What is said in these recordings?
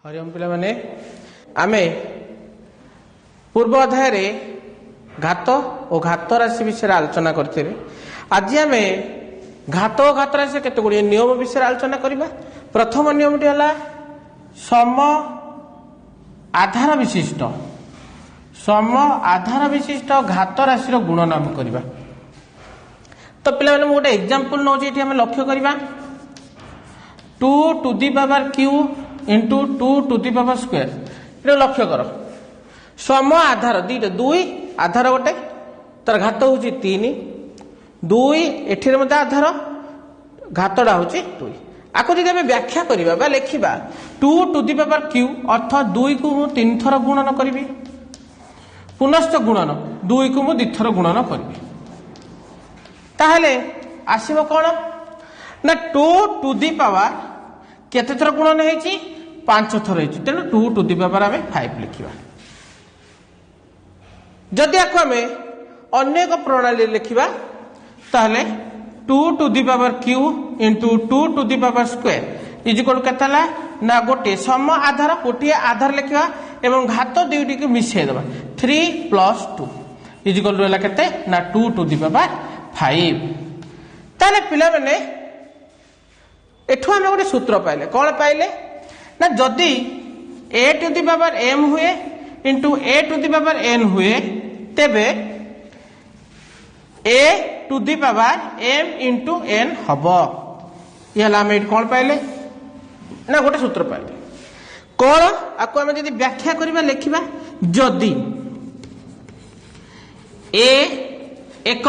हरिओम पिला माने आमे पूर्व अध्याय रे घात और घात राशि विषय आलोचना करते। आज आमे घात और घात राशि केते गुडी नियम विषय आलोचना करिबा। प्रथम नियमटी हला सम आधार विशिष्ट घात राशि रो गुणन करिबा। तो पिला माने गोटे एग्जांपल नौ जे हम लक्ष्य करिबा 2 to the power q into 2 to the power square. ये लक्ष्य कर सम आधार दीटा दुई आधार गोटे तार घात हूँ 3 दुई एठी मध्य आधार घातटा हूँ 2। आपको जब आम व्याख्या करवा लिखा 2 टू दी पावर q अर्थ 2 को मु 3 थर गुणन करी पुनश्च गुणन 2 को मु 2 थर गुणन करी ताहले आसीबो कोन ना 2 टू दी पावर केते थर गुणन हेची 5 थर हेची तेनु 2 टू दी पावर आमे 5 लिखिबा। जदि आको आमे अन्य एक प्रणाली लिखिबा ताहले 2 to the power q into 2 to the power square is equal केतला ना गोटे सम आधार गोटे आधार लिखिबा एवं घात दुईटी को मिसै देबा 3 प्लस 2 इज इक्वल रहला केते ना 2 टू दी पावर 5। ताले पिला माने एठो हम गोटे सूत्र पाइले कौन पाइले ना जदि a to the power m हुए into a to the power n हुए तेबे a to the power m into n हबो। ये हम कौन पाइले ना गोटे सूत्र पाइले कौन आपको आम जदि व्याख्या करबा लिखिबा जदि a एक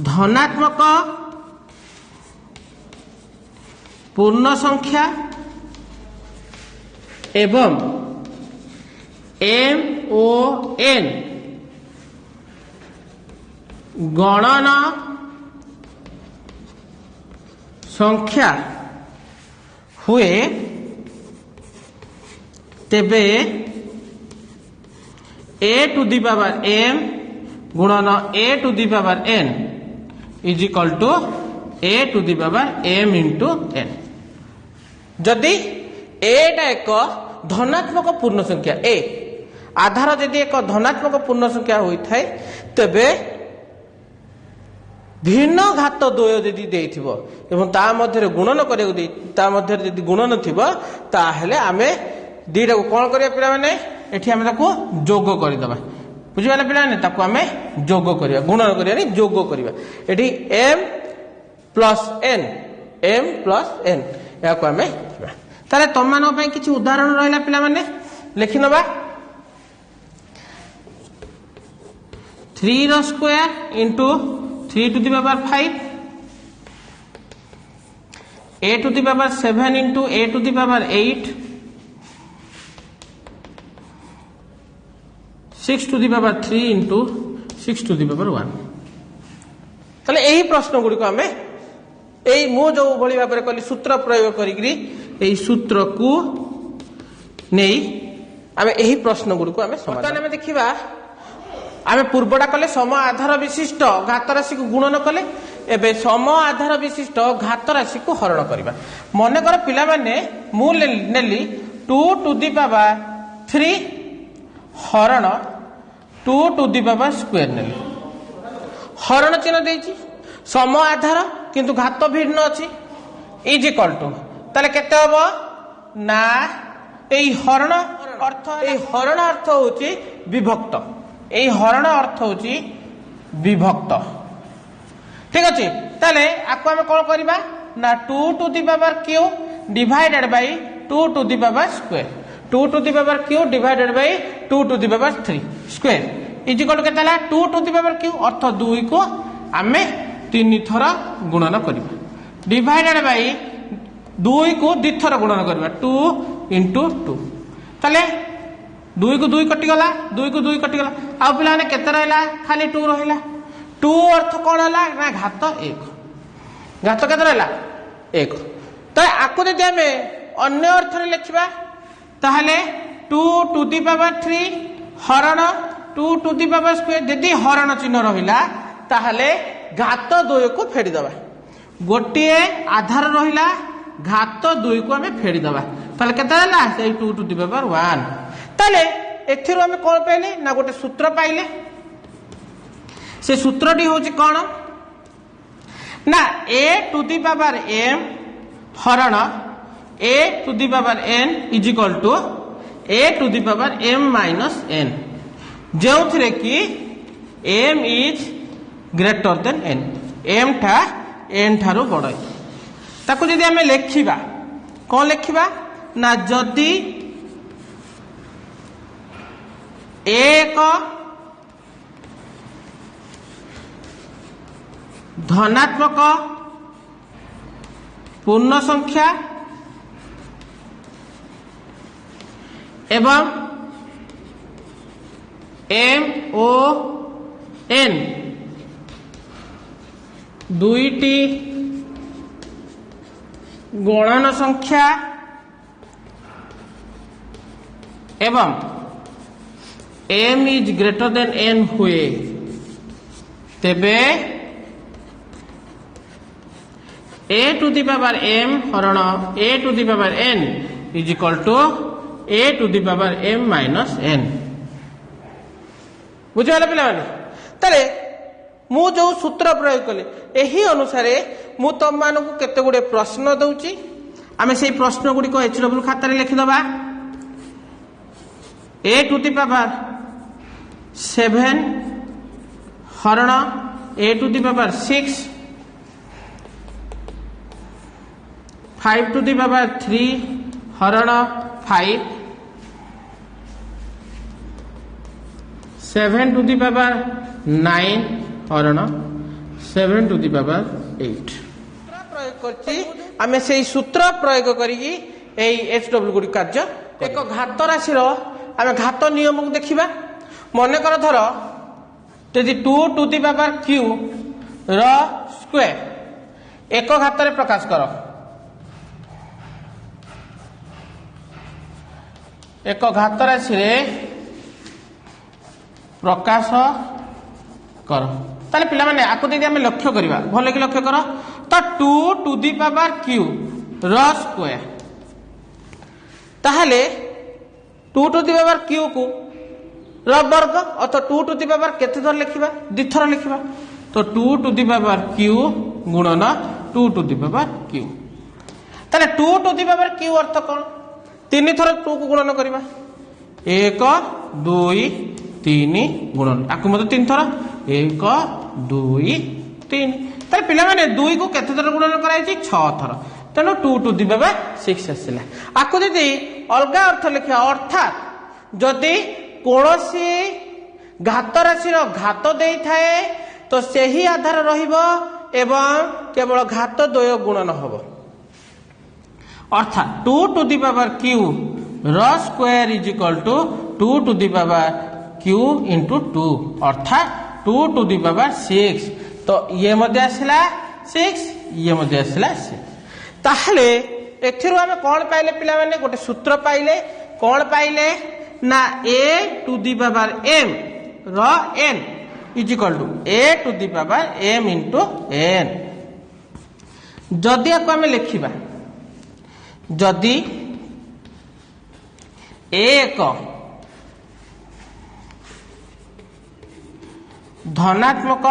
धनात्मक पूर्ण संख्या एवं m o n गणन संख्या हुए तेबे a to the power m गुणन a to the power n is equal to a to the power m into n। जदि एटा एक धनात्मक पूर्ण संख्या a आधार जदि एक धनात्मक पूर्ण संख्या होइथाय तबे भिन्न घात द्वय जदि देइथिबो एवं ता मध्य गुणन करियो दे ता मध्य जदि गुणन थिबो ताहेले आमे दीटा को कोन करिया पिला माने एठी आमे ताको जोग करि दबा बुझिबाला पिला ने ताको आमे जोग करिया गुणन करिया नि जोग करिया एठी m प्लस n या को आमे ताले तम मानो पई किछि उदाहरण रहला पिला माने लिखि नबा 3 रो square into 3 to the power 5 a to the power 7 into a to the power 8 6 to the power 3 into 6 to the power 1। ताले एही प्रश्न गुडी को हमें एही मो जो भली भाबरे कली सूत्र प्रयोग करिकरी एही सूत्र को नेई हमें एही प्रश्न गुडी को हमें समाधान हमें देखिबा आमे पूर्वटा कले सम आधार विशिष्ट घात राशि को गुणन कले एबे सम आधार विशिष्ट घात राशि को हरण करबा। मने कर पिला माने मु नेली 2 टू दी पावर 3 हरण 2 टू दी पावर स्क्वायर नेली हरण चिन्ह देइची सम आधार किंतु घात भिन्न अछि इज इक्वल टू ताले केते हबो ना एई हरण अर्थ होची विभक्त एई हरण अर्थ होची विभक्त ठीक अछि। ताले आको हम कोन करबा ना 2 to the power q divided by 2 to the power square 2 to the power q divided by 2 to the power 3 square is equal केते हला 2 टू दी पावर q अर्थ 2 को आमे 3 थर गुणन करबा डिवाइडेड बाय 2 को 2 थर गुणन करबा 2 इंटू 2 ताले 2 को 2 कटि गला 2 को 2 कटि गला आ पिला ने केते रहला खाली 2 रहला 2 अर्थ कोन हला ना घात 1 घात केते रहला 1। तो आको जदि हमें अन्य अर्थ रे लिखबा ताहले 2 टू दी पावर 3 हरण 2 टू दी पावर स्क्वायर जदि हरण चिन्ह रहिला ताहले घात 2 को फेडी दबा गोटे आधार रहिला घात 2 को आम फेड़ी दबा ताले केते हला से 2 टू द पावर 1 ताले एथिरो आम कोन पाइले ना गोटे सूत्र पाइले से सूत्रटी होची कोन ना a to the power m हरण a to the power n is equal to a to the power m minus n जो थरे कि m is greater than n m ठा n ठारो बड़ ताको जदि आमे लेखिबा कोन लेखिबा ना जदि एक धनात्मक पूर्ण संख्या एवं m o n दुईटी गणन संख्या एवं m is greater than n हुए तेबे a to the power m हरण a to the power n is equal to a to the power m minus n बुझिगला पिला माने ताले मु जो सूत्र प्रयोग कले एही अनुसारे मु तुम मानकु केते गुडे प्रश्न दउची आमे सेही प्रश्न गुडी को HW खाता रे लिखि दबा a टू द पावर 7 हरण a to the power 6 5 to the power 3 हरण 5 7 टू द पावर 9 हरण 7 टू द पावर 8 प्रयोग करछि आमे सेही सूत्र प्रयोग करिकी एई HW गुडी कार्य एक घात राशि रो आमे घात नियम को देखिबा मने कर धर यदि 2 टू द पावर q रो स्क्वायर एक घात रे प्रकाश करो एक घात राशि रे प्रकाश कर ताले पिला माने आको यदि आमे लक्ष्य करिबा भले कि लक्ष्य करो तो 2 टू द पावर q रो स्क्वायर ताहले 2 टू द पावर q को रो वर्ग अथवा 2 टू द पावर केते थर लिखिबा द्विथर लिखिबा तो 2 टू द पावर q गुणन 2 टू द पावर q ताले 2 टू द पावर q अर्थ कोन तीन थर 2 को गुणन करिबा 1 2 3 गुणन आकु मते तीन थर 1 2 3 ताले पिला माने 2 को केते थर गुणन कराई छि 6 थर तेनो 2 टू द पावर 6 आसिला आकु जदि अलगा अर्थ लिखा अर्थात जदि कोनोसी घात राशि रो घात देई थाए तो सेही आधार रहिबो एवं केवल घात द्वय गुणन हबो अर्थात 2 टू द पावर q रो square is equal to 2 to the power q into 2 अर्थात 2 टू द पावर 6 तो ये मध्ये आसला 6 ये मध्ये आसला 6 ताहले एथिरु हम कोन पाइले पिला माने गोटे सूत्र पाइले कोन पाइले ना a to the power m रो n is equal to a to the power m into n जदि आको हम लिखिबा जदि एक धनात्मक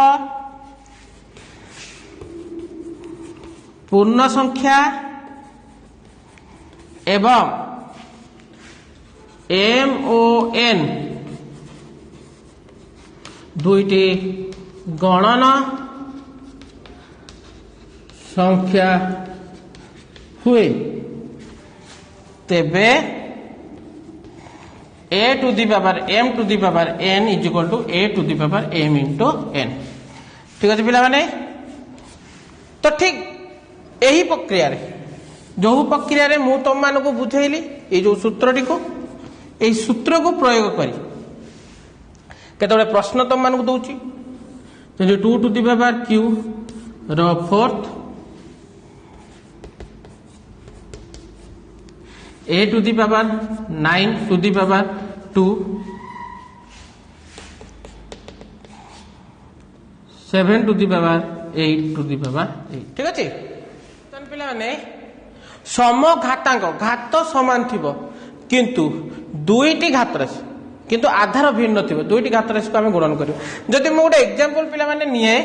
पूर्ण संख्या एवं MON दुईटी गणन संख्या हुए तेबे a to the power m to the power n is equal to a to the power m into n ठीक है पिला माने तो ठीक यही प्रक्रिया रे जो प्रक्रिया रे मु तुम मान को बुझेली ये जो सूत्रटी को यही सूत्र को प्रयोग करी केतबे प्रश्न तुम मान को दउची जो 2 टू द पावर q रो fourth a to the power 9 to the power 2 7 to the power 8 to the power 8 ठीक अछि तन पिला ने समघातांक घात समान थिबो किंतु दुईटी घात राशि किंतु आधार भिन्न थिबो दुईटी घात राशि को आम गुणन करियो। जदि मु गोटे एग्जांपल पिला माने निये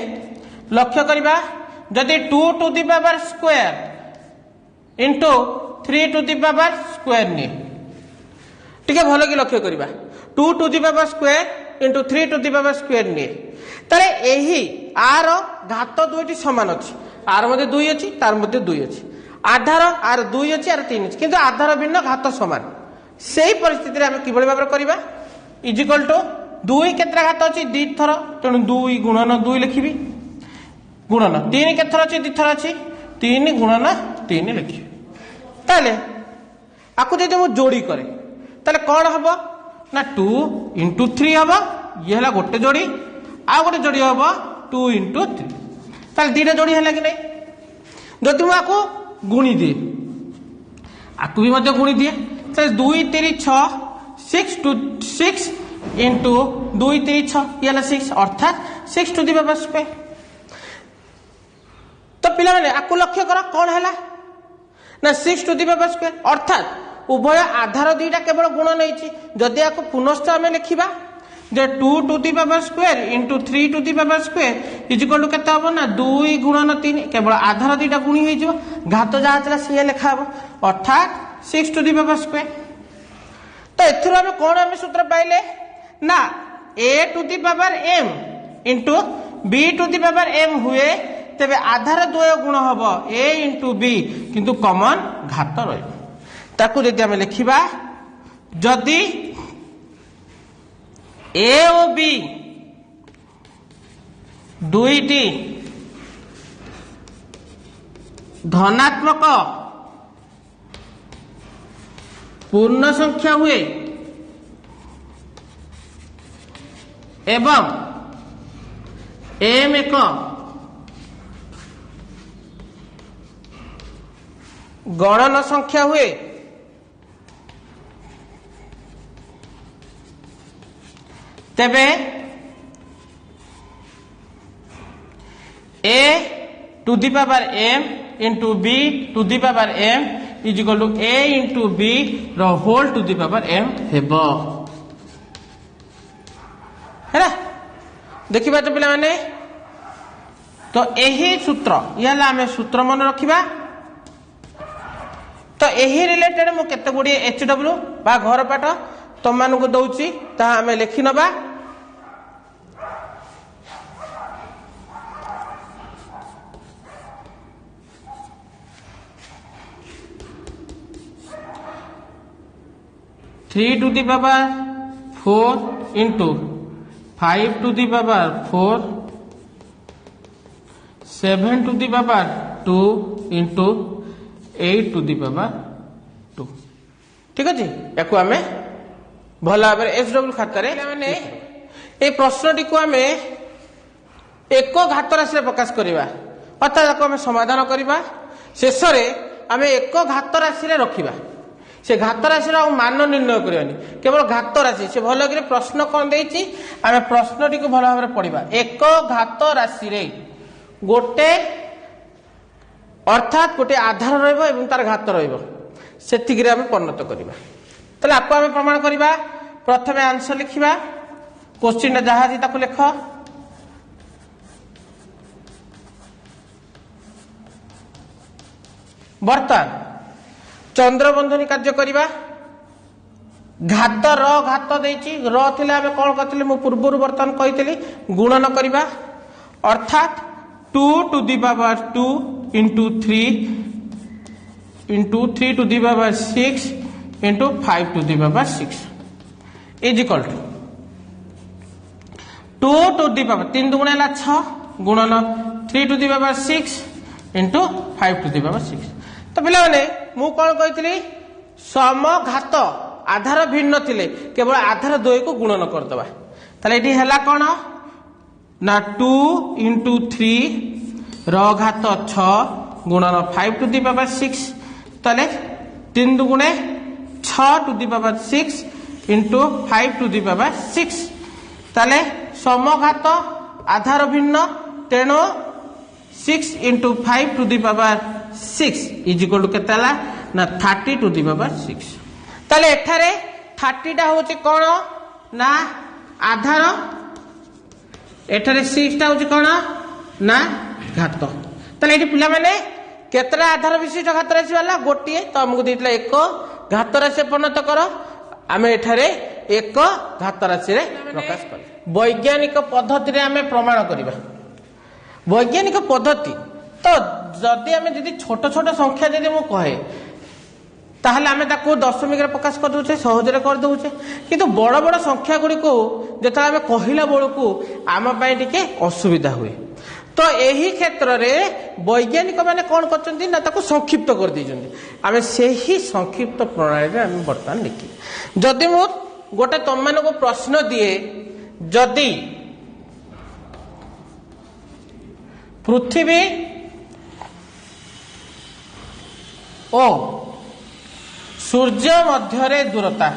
लक्ष्य करिबा जदि 2 to the power square into 3 to the power square निये टिके भलो कि लक्ष्य करिबा 2 to the power square into 3 to the power square निये तारे एही आर घात दुईटी समान अछि आर मध्ये 2 अछि तार मध्ये 2 अछि आधार आर 2 अछि आर 3 अछि किंतु आधार भिन्न घात समान सेही परिस्थिति रे हम किबळी भाबरे करिबा इज इक्वल टू 2 केतरा घात अछि 2 थर तेणु 2 गुणन 2 लिखिबी गुणन 3 केथर अछि 2 थर अछि 3 गुणन 3 लिखिबी ताले आकु जदि मु जोड़ी करे ताले कोन हबो ना 2 इंटू 3 हबो ये हला गोटे जोड़ी आ गोटे जोड़ी हबो 2 इंटू 3 ताले दीटा जोड़ी हला कि नै जदि मु आकु गुणी दिए आकु भी मध्य गुणी दिए ताले 2 3 6 6 टू 6 इंटू 2 3 6 ये हला 6 अर्थात 6 टू द पावर स्क्वायर तो पिला माने आकु लक्ष्य करा कोन हला ना 6 टू द पावर स्क्वायर अर्थात उभय आधार दुईटा केवल गुण नैछि जदि आकु पुनश्च आमे लिखिबा जे 2 to the power square into 3 to the power square is equal to केते हबो ना 2 गुणन 3 केवल आधार दुईटा गुणी होई जिवो घात जा आतला से लिखा हबो अर्थात 6 टू द पावर स्क्वायर तो एथरो हम कोन हम सूत्र पाइले ना a to the power m into b to the power m हुए तेबे आधार द्वय गुण हबो a इंटू b किंतु कॉमन घात रहइबो ताकू जदि हम लिखिबा जदि a और b दुईटी धनात्मक पूर्ण संख्या हुए एवं m एक गणन संख्या हुए तेबे a to the power m into b to the power m is equal to a into b रो whole to the power m हेबो हैला देखिबा तो पिला माने तो एही सूत्र याला हमें सूत्र मन रखिबा तो एही रिलेटेड मु केते गुडी HW बा घर पाठ तुम मान को दउची ता हमें लिखि नबा three to the power 4 into 5 to the power 4 7 to the power 2 into 8 to the power 2 ठीक अछि याकू हमें भला भाव SW खाता माने ए प्रश्नटी को आम एक घात राशि प्रकाश करवा अर्थात आम समाधान करवा शेष आम एक घात राशि रखा से घात राशि मान निर्णय करवानी केवल घात राशि से भल कि प्रश्न कौन देती आम प्रश्नटी को भल भाव पढ़ा एक घात राशि गोटे अर्थात गोटे आधार रही घात से परिणत करवा ताले आपको आम प्रमाण करवा प्रथम आंसर लिखा क्वेश्चन जहाँ ताको लिख बर्तमान चंद्रबंधनी कार्य करवा घात घात देछि र थिला आमे कोन करथिले मु पूर्वरु बर्तमान कहितली गुणन करवा अर्थात 2 to the power 2 into 3 into 3 to the power 6 into 5 to the power 6 is equal to 2 to the power 3 दुगुणा 6 गुणन 3 to the power 6 into 5 to the power 6 तो पिला माने मु कोन कहितली समघात आधार भिन्न थिले केवल आधार द्वय को गुणन करदबा ताले एठी हला कोन ना 2 इंटू 3 र घात 6 गुणन 5 टू द पावर 6 ताले 3 दुगुणे 6 to the power 6 into 5 to the power 6 ताले समघात आधार भिन्न तेणु 6 into 5 to the power 6 is equal to केते हला ना 30 टू दी पावर 6। ताले एठारे 30 टा होची कोन ना आधार, एठारे 6 टा होची कोन ना घात। ताले एठी पिला माने केतरा आधार विशिष्ट घात राशि वाला गोटिए, तो हमको देइतला 1 घात राशि परिणत करो, आमे एठारे 1 घात राशि रे प्रकाश कर। वैज्ञानिक पद्धति रे आमे प्रमाण करिबा। वैज्ञानिक पद्धति तो जदि आमे जदि छोट छोट संख्या जदि मु कहे ताहले आमे ताको दशमिक रे प्रकाश कर दोछे, सहज रे कर दोछे, किंतु बड़ बड़ संख्या गुडी को जेता आमे कहिला बेलकू आम पई टिके असुविधा हुए। तो यही क्षेत्र में वैज्ञानिक मैंने कौन करछन्ती ना ताको संक्षिप्त कर दैछन्ती। आमे सेही संक्षिप्त प्रणाली रे आमे वर्तमान लिखि। जदि मु गोटे तुम मानको प्रश्न दिए, जदि पृथ्वी ओ सूर्य मध्य दूरता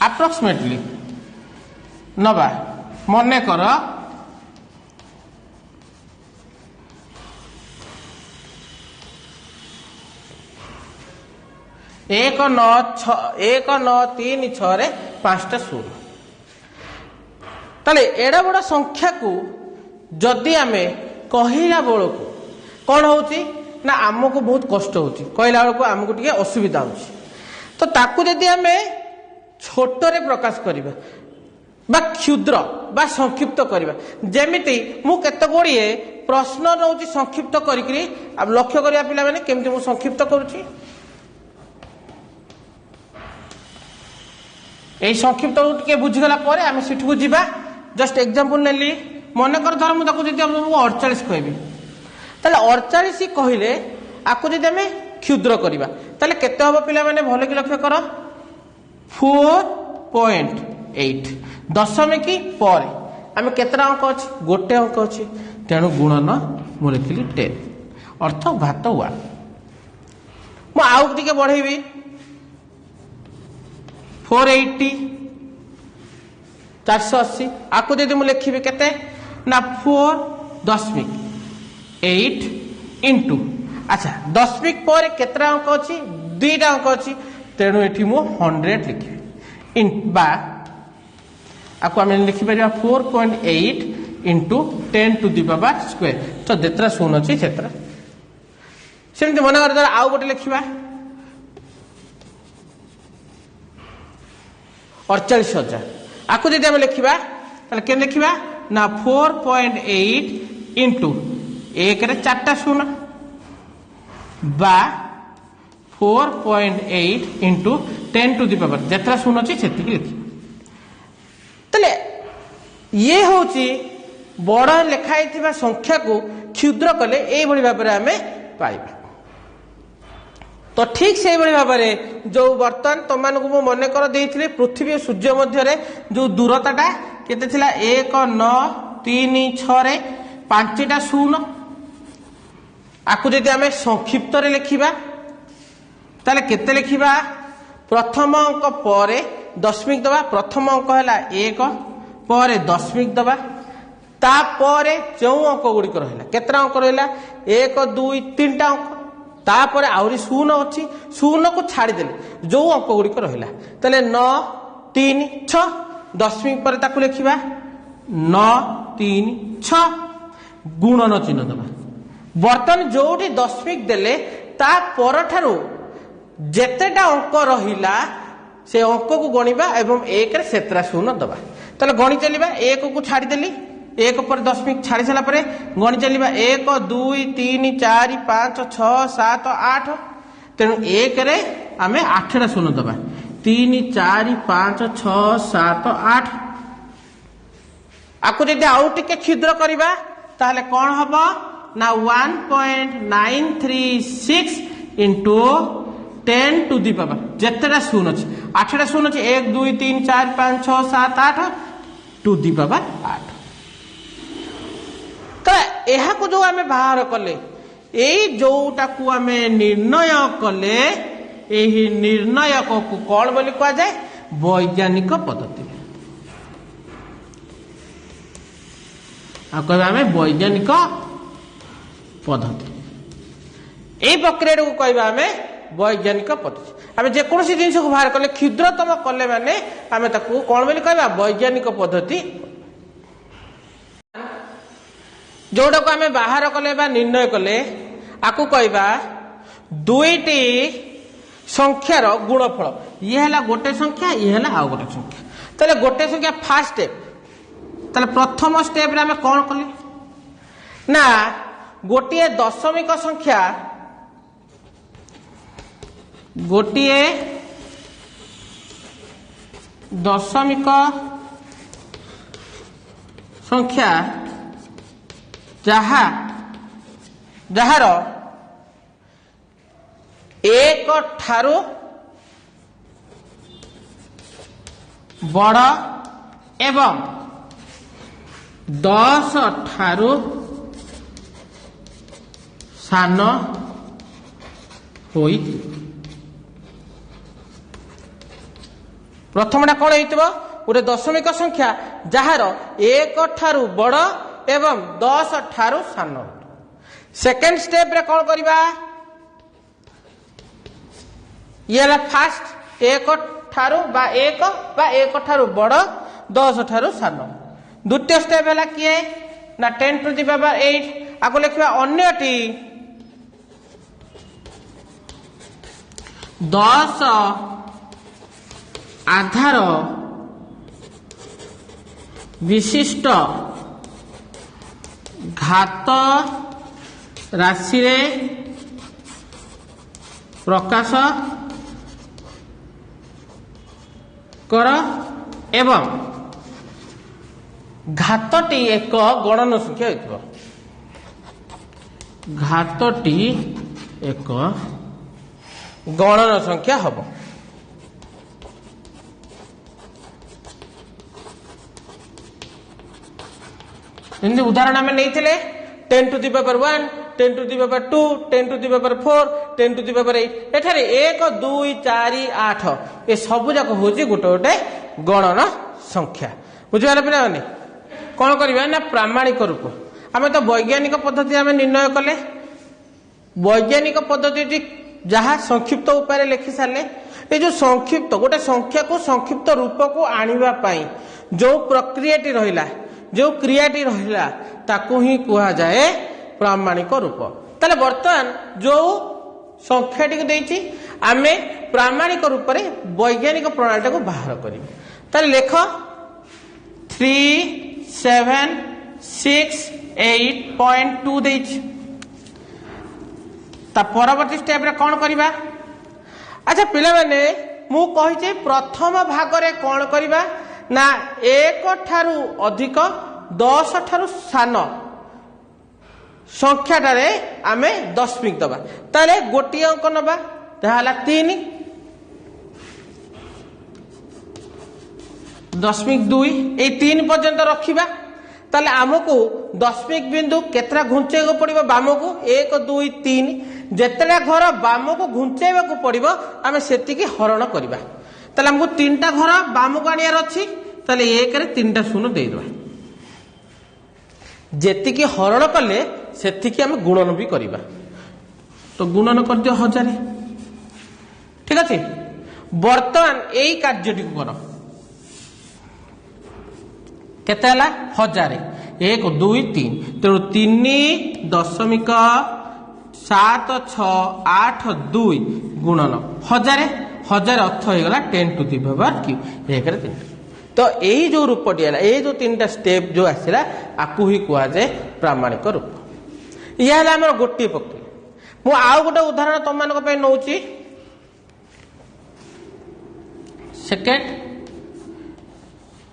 अप्रोक्सीमेटली नवा मन कर 1936 रे 5टा 0। ताले एडा बड़ा संख्या को जदि आमे कहिला बेलकू कौन होची ना आमको बहुत कष्ट होची, कहला बेलकू आमको टिके असुविधा होची। तो ताकू जदि आमे छोट रे प्रकाश करिबा बा क्षुद्र बा संक्षिप्त करिबा, जेमिति मु केते गोड़िए प्रश्न नउची संक्षिप्त करिकरी अब लक्ष्य करिया पिला माने केमति मु संक्षिप्त करूची। एई संक्षिप्त टिके बुझिगला परे आमे सिठू जिबा। जस्ट एग्जांपल नेली, मन कर धर मु ताकू जदि हम 48 कहबी, ताले 48 कहिले आकु जदि आमे क्षुद्र करिबा ताले केते हबो पिला माने भलो कि लक्ष्य कर 4.8 दशमिक पर आम केतरा अंक अच्छी गोटे अंक अच्छी, तेणु गुणन मु लिखिली 10 अर्थ घात 1। मु आउ टिके बढ़ेबी 480 480 आकु जदि मु लिखिबी केते ना 4.8 इंटू अच्छा दशमिक पर केतरा अंक अच्छी 2टा अंक अच्छी, तेणु एठी मु 100 लिखिबी इन बा आपको आम लिखिपर 4.8 into 10 to the power square. तो जेतरा शून्य अच्छी क्षेत्र सेमती मन कर आउ गोटे लिखा 48,000 आपको जब आम लिखा के लिखा ना 4.8 इंटू 1 रे 4टा शून्य बा 4.8 इंटू 10 टू दी पावर जेतरा शून्य अच्छी से लिखी। तले ये होची बड़ लिखाई संख्या को क्षुद्र कले यही भाव में आम पाइबा। तो ठीक से भाव में जो बर्तमान तुम मानक मन कर देइथिले पृथ्वी और सूर्य मध्य जो दूरताटा केते थिला 1936 रे 5टा 0 आकु जदि आम संक्षिप्त रे लिखिबा ताले केते लिखिबा प्रथम अंक परे दशमिक दबा, प्रथम अंक है 1 पर दशमिक दबा, तापर जो अंक गुड़िक रहा केतरा अंक रहा 1 2 3टा अंक, तापर आहरी 0 अच्छी 0 को छाड़देले जो अंक गुड़िक रहा ताले 9 3 6 दशमिक पर ताकू लिखा 9 3 6 गुणन चिन्ह दबा। बर्तमान जो दशमिक देले ता परठारू जेतेटा अंक रहिला से अंक को गणिबा एवं 1 रे सेतरा 0 दबा। ताले गणि चलिबा 1 को छाड़देली 1 पर दशमिक छाड़ी सारा पर गणि चलिबा 1 2 3 4 5 6 7 8 तेणु 1 रे आमे 8टा 0 दबा 3 4 5 6 7 8 आकु जदि आउ टिके क्षुद्र करिबा ताहले कोन हबो ना 1.936 इंटू 10 टू दी पावर जेतेटा 0 अच्छी 8टा 0 अच्छी 1 2 3 4 5 6 7 8 टू दी पावर 8। तो यह को जो आमे बाहर कले एई जोटा को आमे निर्णय कले एही निर्णयक को कौन बोली कहा जाए वैज्ञानिक पद्धति। कहवा आम वैज्ञानिक पद्धति यही प्रक्रिया को कहवा आम वैज्ञानिक पद्धति आम जेकोसी जिन को बाहर कले क्षुद्रतम कले माने आम कौन बोली कहवा वैज्ञानिक पद्धति जोड़ा को आम बाहर कले निर्णय कले आपको कहवा दुईटी संख्यार गुणफल ये है गोटे संख्या ये है आउ गोटे संख्या ताले गोटे संख्या फास्ट स्टेप ताले प्रथम स्टेप रे आम कौन कले ना गोटे दशमिक संख्या गोटे दशमिक संख्या जहार एक ठारू बड़ एवं 10 ठारू सान होई प्रथमटा कौन हो गोटे दशमिक संख्या जार एक ठारू बड़ एवं 10 ठारू सान सेकेंड स्टेप रे कौन करवा ये फास्ट एक ठारू बा एक ठारू बड़ 10 ठारू सान द्वितीय स्टेप है किए ना 10 टू द पावर 8 आपको लिखा अन्यटी 10 आधार विशिष्ट घात राशि रे प्रकाश कर एवं घातटी एक गणन संख्या हो घातटी एक गणन संख्या हम उदाहरण आम नहीं 10 to the power 1 10 to the power 2 10 to the power 4 10 to the power 8 एठारे 1 2 4 8 ये सब जाक हूँ गोटे गोटे गणन संख्या बुझे पे कौन करवा ना प्रामाणिक रूप आम तो वैज्ञानिक पद्धति आम निर्णय कले वैज्ञानिक पद्धति जहाँ संक्षिप्त उपाय लिखि सारे ये जो संक्षिप्त गोटे संख्या को संक्षिप्त रूप को आने जो प्रक्रियाटी रहा जो क्रियाटी रहा ताकू ही कह जाए प्रामाणिक रूप ताले बर्तमान जो संख्याटी को देछि आमे प्रामाणिक रूप रे वैज्ञानिक प्रणाली को बाहर करिवे ताले लेख 3 7 6 8.2 देछि ता परवर्ती स्टेप रे कौन करवा अच्छा पिला माने मु कहि प्रथम भाग रे कौन करवा ना 1 ठारू अधिक 10 ठारू सान संख्याटारे आमे दशमिक दबा ताले गोटी अंक नबा ताहाला 3 दशमिक 2 ए 3 पर्यंत रखिबा ताले आमको दशमिक बिंदु केतरा घुंचेको पड़िबो बाम को 1 2 3 जेतला घर बाम को घुंचेबा पड़िबो आमे सेतिकी हरण करबा ताले हमको 3टा घर बाम को आनियार अछि ताले 1 रे 3टा शून्य दे दबा जेतिकी हरण कले सेतिकी आमे गुणन भी करबा तो गुणन कर दियो 1000 ठीक अछि वर्तमान एई कार्यटी को करो केते हला 1000 1 2 3 तेणु 3.7682 गुणन 1000 अर्थ हो गला 10 टू द पावर क्यू 1 रे 3 तो यही जो रूपटी है ये जो 3टा स्टेप जो आसला आपको ही कह जाए प्रामाणिक रूप यह है आम गोटे प्रक्रिया मु आउ गोटे उदाहरण तुम मान नौ सेकेंड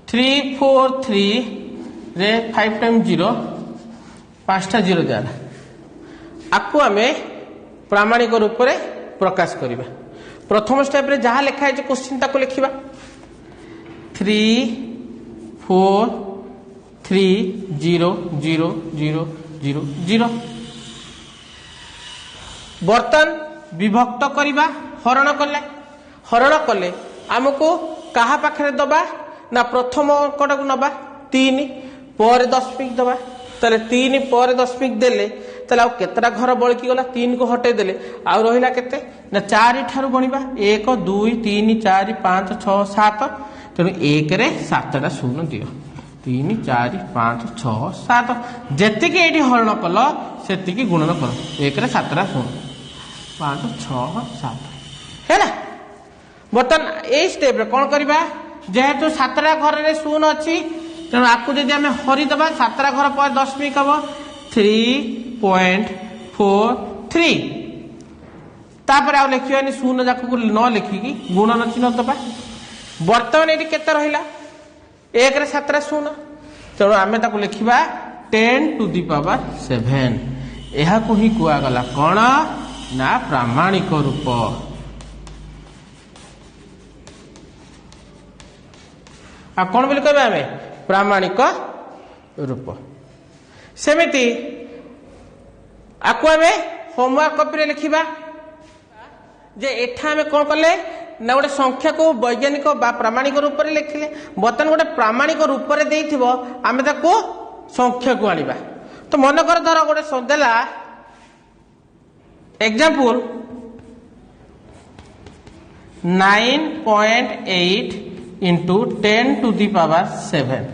3 4 3 रे 5 टाइम 0 5टा 0 दिया आपको आम प्रामाणिक रूप से प्रकाश करवा प्रथम स्टेप रे जहाँ लिखाई क्वेश्चन ताको लिखा 3 4 3 0 0 0 0 0 बर्तन विभक्त करवा हरण कले आमको कहा पाखरे दबा ना प्रथम अंकटा को नबा 3 पर दशमिक दबा ताले 3 पर दशमिक देले ताले आउ केतरा घर बळकी गला 3 को हटे देले आउ रहिला केते ना 4 ठारू गणिबा 1 2 3 4 5 6 7 तेणु 1 रे 7टा शून्य दियो 3 4 5 6 7 जेतिकी एठी हरण कल सेतिकी गुणन कर 1 रे 7टा शून्य 5 6 7 हैला। बर्तन ए स्टेप रे कोन करबा जेहेतु 7टा घर रे शून्य अछि तेणु आकु जदि आमे हरि दबा 7टा घर पर दशमिक हबो 3.43 तापर आ लिखियानी शून्य जाक को न लिखिकी गुणन चिन्ह दबा। बर्तमान एटी केते रहिला 1 रे 7टा शून्य तेणु आमे ताकु लिखिबा 10 टू द पावर 7 एहा को ही कुआ गला कोन ना प्रामाणिक रूप। आ कौन बोली कहबे आमे प्रामाणिक रूप। सेमिति आकु आमे होमवर्क कॉपी रे लिखिबा जे एठा आमे कोन करले ना गोटे संख्या को वैज्ञानिक बा प्रामाणिक रूप रे लिखिले बर्तन गोटे प्रामाणिक रूप रे देइथिबो आमे ताको संख्या को आनिबा। तो मन कर धर गोटे देला example 9.8 into 10 to the power 7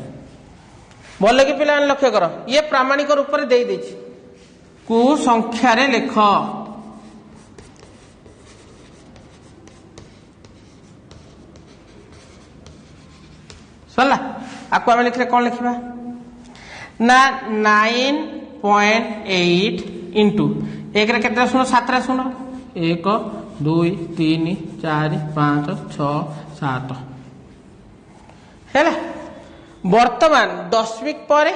बोले कि पिला लक्ष्य कर ये प्रामाणिक रूप में दे देछि को संख्या रे लिख सरला आपको आम लिखले कौन लिखा ना 9.8 इंटू 1 रे केतरा शून्य 7टा शून्य 1 2 3 4 5 6 7 है। वर्तमान दशमिक पर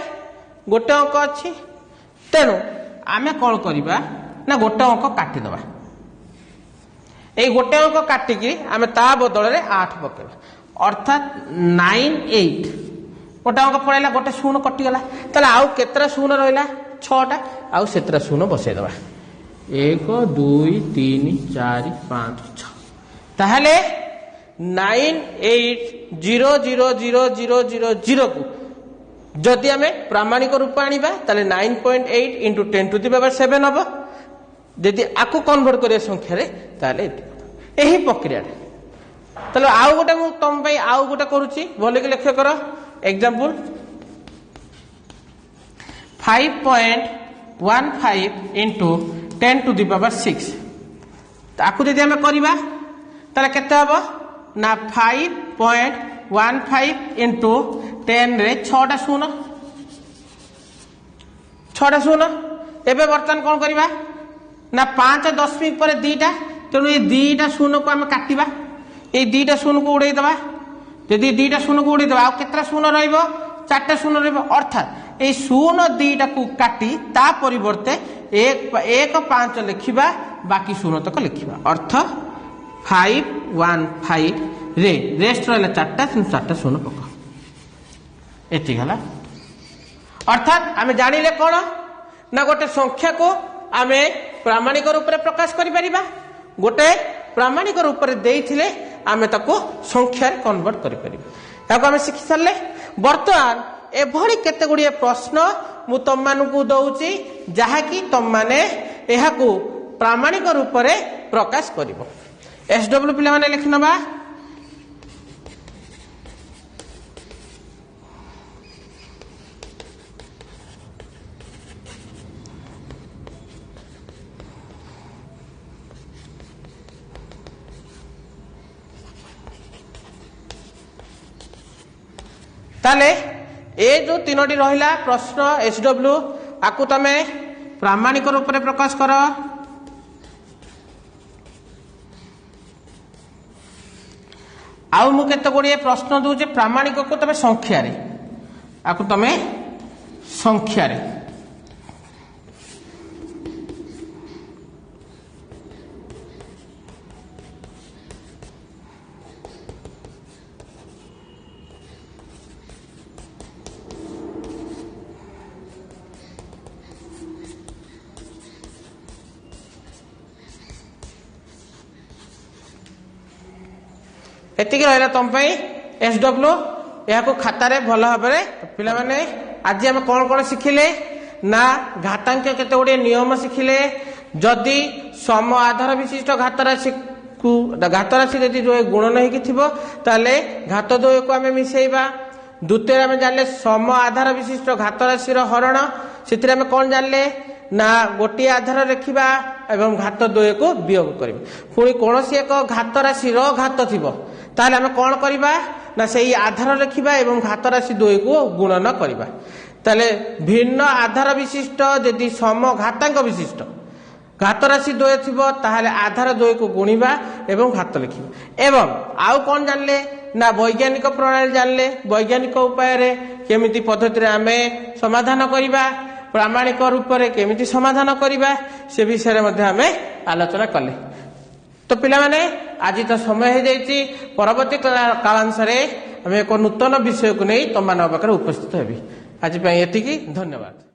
गोटे अंक अच्छी तेणु आमे कौन करवा ना गोटे अंक काटिदबा ये गोटे अंक काटिकी आमे ता बदल में 8 पकेबा अर्थात 9.8 गोटे अंक पड़ेगा गोटे शून्य कटिगला ताले आउ केतरा शून्य रहा 6टा आउ सेतरा शून्य बसईदबा 1 2 3 4 5 6 ताहले 9800000 को जदि आमे प्रामाणिक रूप आनिबा ताले 9.8 इंटू 10 टू द पावर 7 हम यदि आपको कन्वर्ट करिया संख्या रे ताले एही प्रक्रिया ताले आउ गोटे मु तुम पई आउ गोटे करूची बोले कि लक्ष्य करो example 5.15 into 10 to the power 6 ताकू यदि आमे करबा ताले केते हबो ना 5.15 इंटू 10 रे 6टा शून्य 6टा शून्य एबे बर्तन कौन करबा ना 5 दशमिक पर 2टा तेणु ये 2टा शून्य को आम काटिबा ये 2टा शून्य को उड़ाई दबा यदि 2टा शून्य को उड़ाई दबा आ केतरा शून्य रहइबो 4टा शून्य रहइबो अर्थात ये शून्य 2टा को काटी ता परिवर्ते 1 5 लिखिबा बाकी शून्य तक लिखिबा अर्थ 515 रे रेस्ट रहा 4टा शून्य पका एति गला अर्थात आमे जानिले कोन ना गोटे संख्या को आमे प्रामाणिक रूप में प्रकाश करि परिबा गोटे प्रामाणिक रूप में देइथिले आमे ताको संख्या रे कन्वर्ट करि परिबा ताको आमे सिखि सरले। वर्तमान एभली केते गुडिए प्रश्न मु तम मानकु दउची जहा कि तम माने एहाकू प्रामाणिक रूप में प्रकाश करिवो। एसडब्ल्यू पिला माने लिखनबा ताले ए जो 3टी रहिला प्रश्न एसडब्ल्यू आकु तमे प्रामाणिक रूप में प्रकाश कर आउ मु केते गुडिए प्रश्न दूचे प्रामाणिक को तमे संख्या रे आकु तमे संख्या रे एतिक रहा तुम एसडब्ल्यू यहाँ खाता भल भाव पे आज आम कौन कौन शिखिले ना घातांक केते गुड़े नियम शिखिले जदि सम आधार विशिष्ट घात राशि को घात राशि यदि जो गुण नहीं कि ताले घात द्वय को आम मिसेबा द्वितीय आम जानले सम आधार विशिष्ट घात राशि हरण से कौन जानले ना गोटे आधार रखा एवं घात द्वय को वियोग करें पुणी कौन एक घात राशि घात थी ताहले आम कौन करवा ना से आधार रखा एवं घात राशि द्वय को गुणन करवा ताले भिन्न आधार विशिष्ट यदि सम घातांक विशिष्ट घात राशि द्वय थी ताहले आधार द्वय को गुणिबा एवं घात लिखिबा एवं आउ कौन जानले ना वैज्ञानिक प्रणाली जानले वैज्ञानिक उपाय रे केमिति पद्धति आम समाधान करवा प्रामाणिक रूप से केमिति समाधान करवा से विषय आम आलोचना कले। तो पिला माने आज तो समय हो जाइए परवर्ती कालांश आम एक नूतन विषय को नहीं तुम मान पाखे उपस्थित हेबी आज एतिकी धन्यवाद।